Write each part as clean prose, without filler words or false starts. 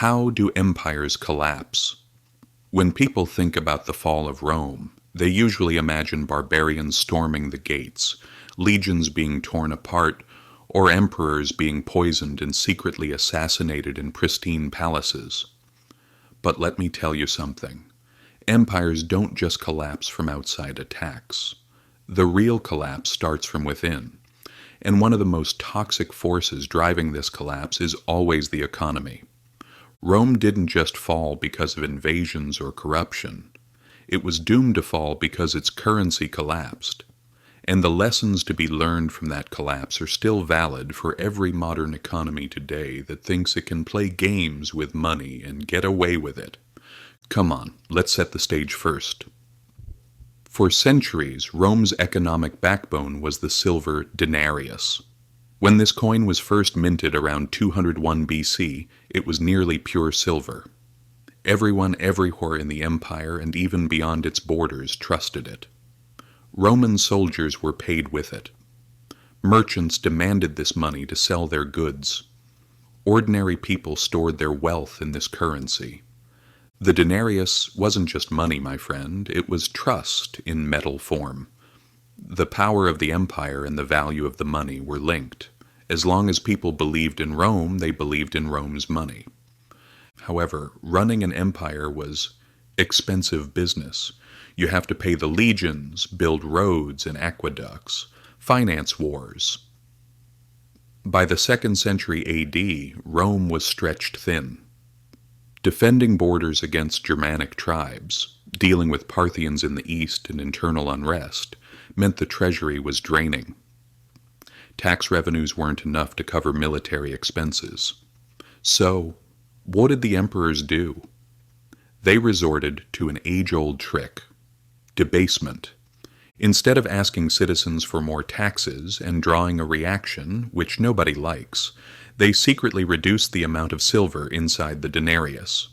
How do empires collapse? When people think about the fall of Rome, they usually imagine barbarians storming the gates, legions being torn apart, or emperors being poisoned and secretly assassinated in pristine palaces. But let me tell you something. Empires don't just collapse from outside attacks. The real collapse starts from within. And one of the most toxic forces driving this collapse is always the economy. Rome didn't just fall because of invasions or corruption. It was doomed to fall because its currency collapsed. And the lessons to be learned from that collapse are still valid for every modern economy today that thinks it can play games with money and get away with it. Come on, let's set the stage first. For centuries, Rome's economic backbone was the silver denarius. When this coin was first minted around 201 BC, it was nearly pure silver. Everyone everywhere in the empire and even beyond its borders trusted it. Roman soldiers were paid with it. Merchants demanded this money to sell their goods. Ordinary people stored their wealth in this currency. The denarius wasn't just money, my friend, it was trust in metal form. The power of the empire and the value of the money were linked. As long as people believed in Rome, they believed in Rome's money. However, running an empire was expensive business. You have to pay the legions, build roads and aqueducts, finance wars. By the 2nd century AD, Rome was stretched thin. Defending borders against Germanic tribes, dealing with Parthians in the east and internal unrest, meant the treasury was draining. Tax revenues weren't enough to cover military expenses. So, what did the emperors do? They resorted to an age-old trick: debasement. Instead of asking citizens for more taxes and drawing a reaction, which nobody likes, they secretly reduced the amount of silver inside the denarius.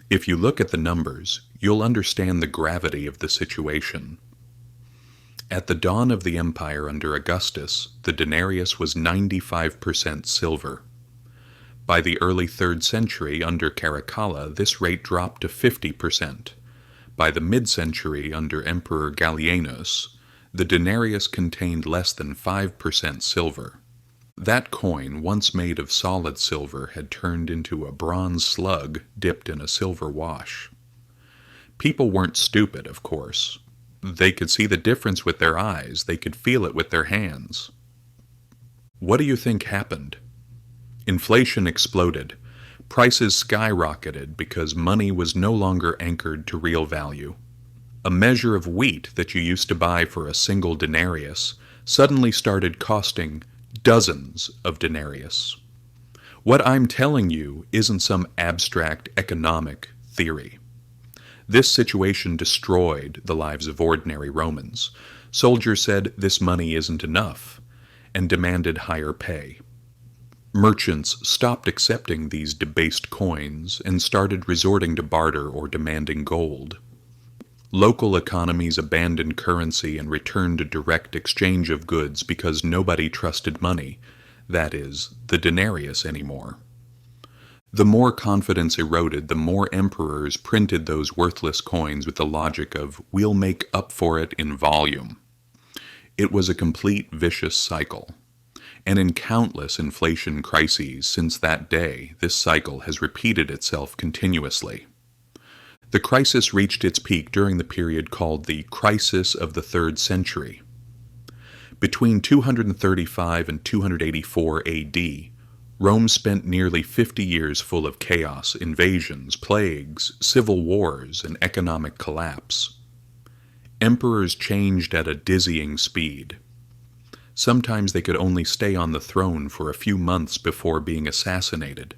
If you look at the numbers, you'll understand the gravity of the situation. At the dawn of the empire under Augustus, the denarius was 95% silver. By the early 3rd century under Caracalla, this rate dropped to 50%. By the mid-century under Emperor Gallienus, the denarius contained less than 5% silver. That coin, once made of solid silver, had turned into a bronze slug dipped in a silver wash. People weren't stupid, of course. They could see the difference with their eyes, they could feel it with their hands. What do you think happened? Inflation exploded. Prices skyrocketed because money was no longer anchored to real value. A measure of wheat that you used to buy for a single denarius suddenly started costing dozens of denarius. What I'm telling you isn't some abstract economic theory. This situation destroyed the lives of ordinary Romans. Soldiers said this money isn't enough and demanded higher pay. Merchants stopped accepting these debased coins and started resorting to barter or demanding gold. Local economies abandoned currency and returned to direct exchange of goods because nobody trusted money, that is, the denarius, anymore. The more confidence eroded, the more emperors printed those worthless coins with the logic of, we'll make up for it in volume. It was a complete vicious cycle. And in countless inflation crises since that day, this cycle has repeated itself continuously. The crisis reached its peak during the period called the Crisis of the 3rd Century. Between 235 and 284 AD, Rome spent nearly 50 years full of chaos, invasions, plagues, civil wars, and economic collapse. Emperors changed at a dizzying speed. Sometimes they could only stay on the throne for a few months before being assassinated.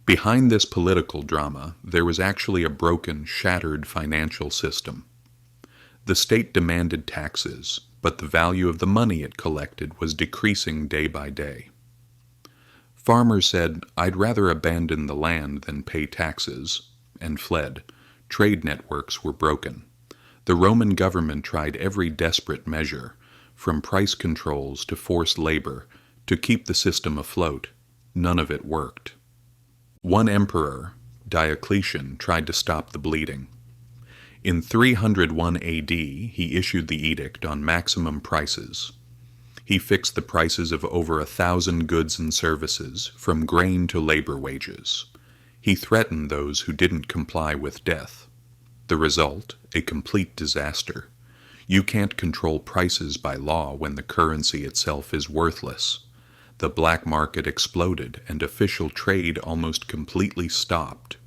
Behind this political drama, there was actually a broken, shattered financial system. The state demanded taxes, but the value of the money it collected was decreasing day by day. Farmers said, "I'd rather abandon the land than pay taxes," and fled. Trade networks were broken. The Roman government tried every desperate measure, from price controls to forced labor, to keep the system afloat. None of it worked. One emperor, Diocletian, tried to stop the bleeding. In 301 AD, he issued the edict on maximum prices. He fixed the prices of over 1,000 goods and services, from grain to labor wages. He threatened those who didn't comply with death. The result, a complete disaster. You can't control prices by law when the currency itself is worthless. The black market exploded and official trade almost completely stopped.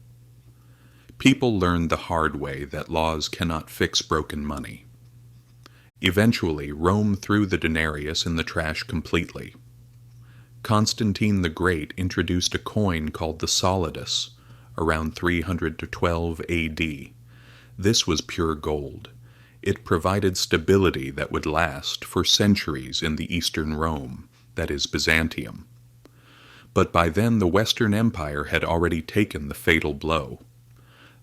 People learned the hard way that laws cannot fix broken money. Eventually, Rome threw the denarius in the trash completely. Constantine the Great introduced a coin called the solidus around 312 AD. This was pure gold. It provided stability that would last for centuries in the Eastern Rome, that is Byzantium. But by then the Western Empire had already taken the fatal blow.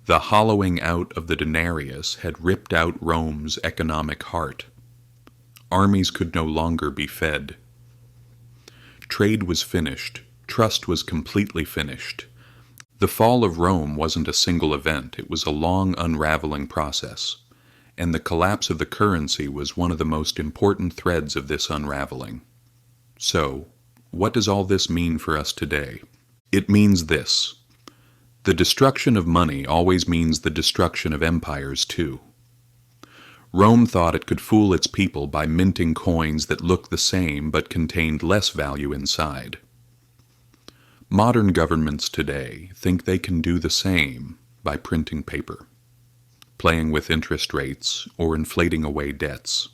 The hollowing out of the denarius had ripped out Rome's economic heart. Armies could no longer be fed. Trade was finished. Trust was completely finished. The fall of Rome wasn't a single event, it was a long unraveling process, and the collapse of the currency was one of the most important threads of this unraveling. So, what does all this mean for us today? It means this. The destruction of money always means the destruction of empires too. Rome thought it could fool its people by minting coins that looked the same but contained less value inside. Modern governments today think they can do the same by printing paper, playing with interest rates, or inflating away debts.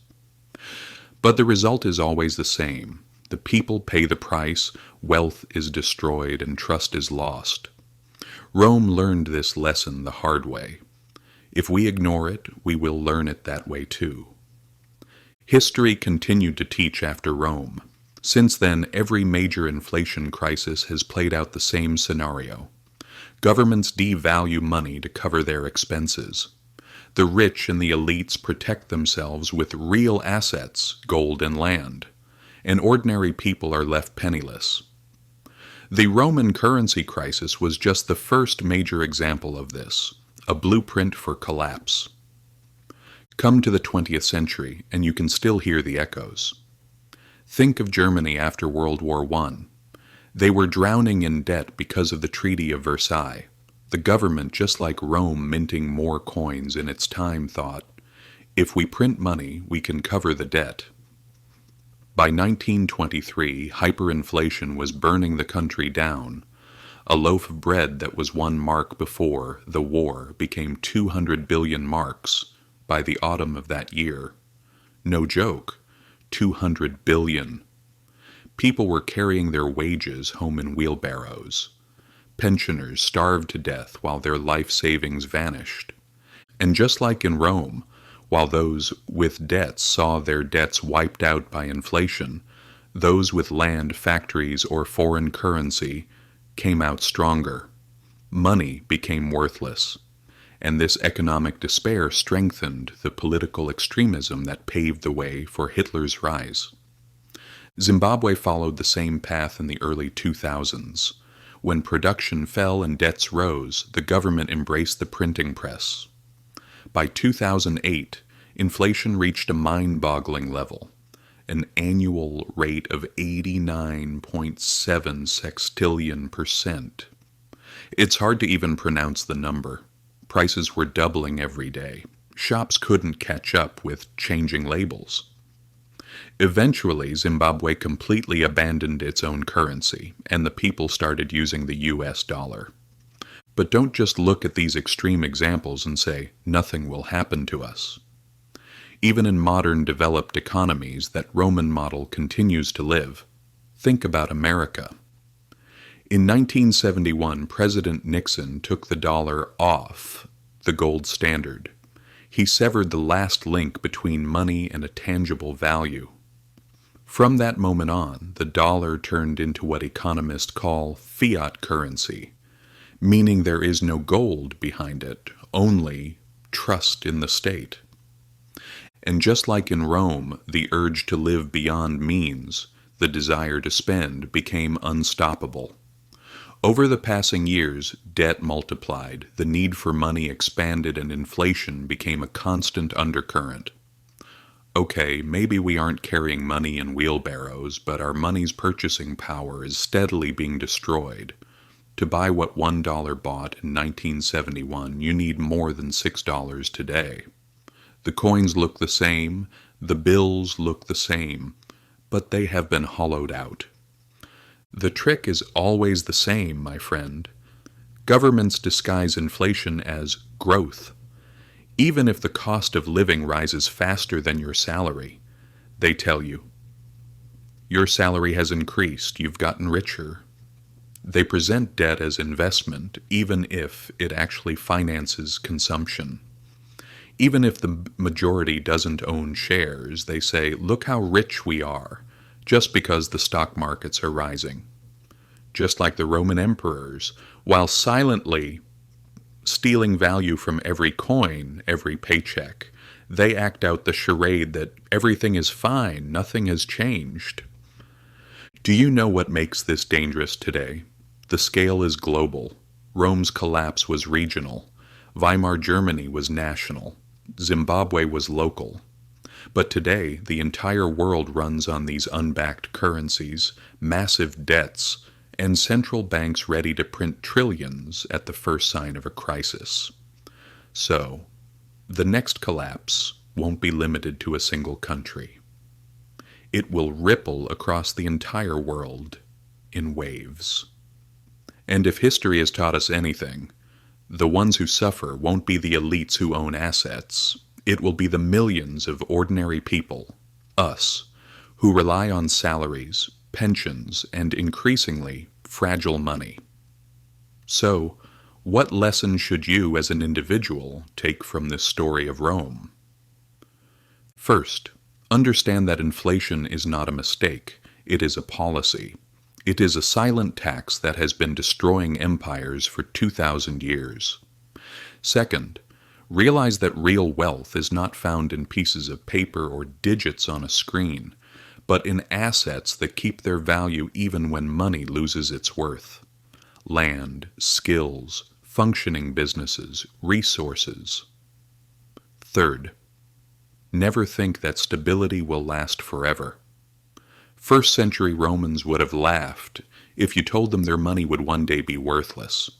But the result is always the same. The people pay the price, wealth is destroyed, and trust is lost. Rome learned this lesson the hard way. If we ignore it, we will learn it that way too. History continued to teach after Rome. Since then, every major inflation crisis has played out the same scenario. Governments devalue money to cover their expenses. The rich and the elites protect themselves with real assets, gold and land, and ordinary people are left penniless. The Roman currency crisis was just the first major example of this, a blueprint for collapse. Come to the 20th century, and you can still hear the echoes. Think of Germany after World War I. They were drowning in debt because of the Treaty of Versailles. The government, just like Rome minting more coins in its time, thought, if we print money, we can cover the debt. By 1923, hyperinflation was burning the country down. A loaf of bread that was 1 mark before the war became 200 billion marks by the autumn of that year. No joke, 200 billion. People were carrying their wages home in wheelbarrows. Pensioners starved to death while their life savings vanished. And just like in Rome, while those with debts saw their debts wiped out by inflation, those with land, factories, or foreign currency came out stronger. Money became worthless, and this economic despair strengthened the political extremism that paved the way for Hitler's rise. Zimbabwe followed the same path in the early 2000s. When production fell and debts rose, the government embraced the printing press. By 2008, inflation reached a mind-boggling level, an annual rate of 89.7 sextillion%. It's hard to even pronounce the number. Prices were doubling every day. Shops couldn't catch up with changing labels. Eventually, Zimbabwe completely abandoned its own currency, and the people started using the US dollar. But don't just look at these extreme examples and say, nothing will happen to us. Even in modern developed economies, that Roman model continues to live. Think about America. In 1971, President Nixon took the dollar off the gold standard. He severed the last link between money and a tangible value. From that moment on, the dollar turned into what economists call fiat currency, meaning there is no gold behind it, only trust in the state. And just like in Rome, the urge to live beyond means, the desire to spend, became unstoppable. Over the passing years, debt multiplied, the need for money expanded, and inflation became a constant undercurrent. Okay, maybe we aren't carrying money in wheelbarrows, but our money's purchasing power is steadily being destroyed. To buy what $1 bought in 1971, you need more than $6 today. The coins look the same, the bills look the same, but they have been hollowed out. The trick is always the same, my friend. Governments disguise inflation as growth. Even if the cost of living rises faster than your salary, they tell you, your salary has increased, you've gotten richer. They present debt as investment, even if it actually finances consumption. Even if the majority doesn't own shares, they say, look how rich we are, just because the stock markets are rising. Just like the Roman emperors, while silently stealing value from every coin, every paycheck, they act out the charade that everything is fine, nothing has changed. Do you know what makes this dangerous today? The scale is global. Rome's collapse was regional. Weimar Germany was national. Zimbabwe was local. But today, the entire world runs on these unbacked currencies, massive debts, and central banks ready to print trillions at the first sign of a crisis. So, the next collapse won't be limited to a single country. It will ripple across the entire world in waves. And if history has taught us anything, the ones who suffer won't be the elites who own assets. It will be the millions of ordinary people, us, who rely on salaries, pensions, and increasingly fragile money. So, what lesson should you as an individual take from this story of Rome? First, understand that inflation is not a mistake, it is a policy. It is a silent tax that has been destroying empires for 2,000 years. Second, realize that real wealth is not found in pieces of paper or digits on a screen, but in assets that keep their value even when money loses its worth. Land, skills, functioning businesses, resources. Third, never think that stability will last forever. First-century Romans would have laughed if you told them their money would one day be worthless.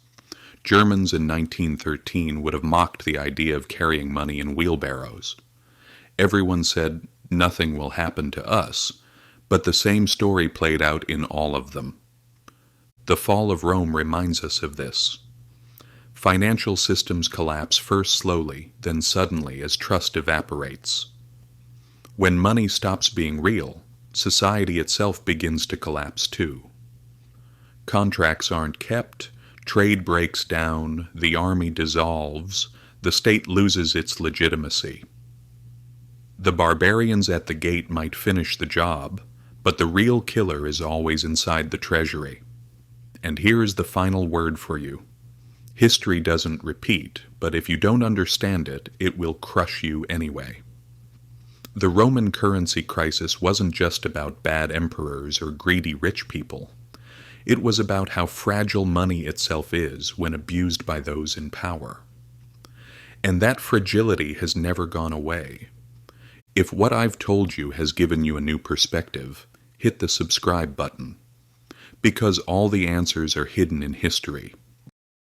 Germans in 1913 would have mocked the idea of carrying money in wheelbarrows. Everyone said, nothing will happen to us, but the same story played out in all of them. The fall of Rome reminds us of this. Financial systems collapse first slowly, then suddenly as trust evaporates. When money stops being real, society itself begins to collapse too. Contracts aren't kept, trade breaks down, the army dissolves, the state loses its legitimacy. The barbarians at the gate might finish the job, but the real killer is always inside the treasury. And here is the final word for you. History doesn't repeat, but if you don't understand it, it will crush you anyway. The Roman currency crisis wasn't just about bad emperors or greedy rich people. It was about how fragile money itself is when abused by those in power. And that fragility has never gone away. If what I've told you has given you a new perspective, hit the subscribe button. Because all the answers are hidden in history.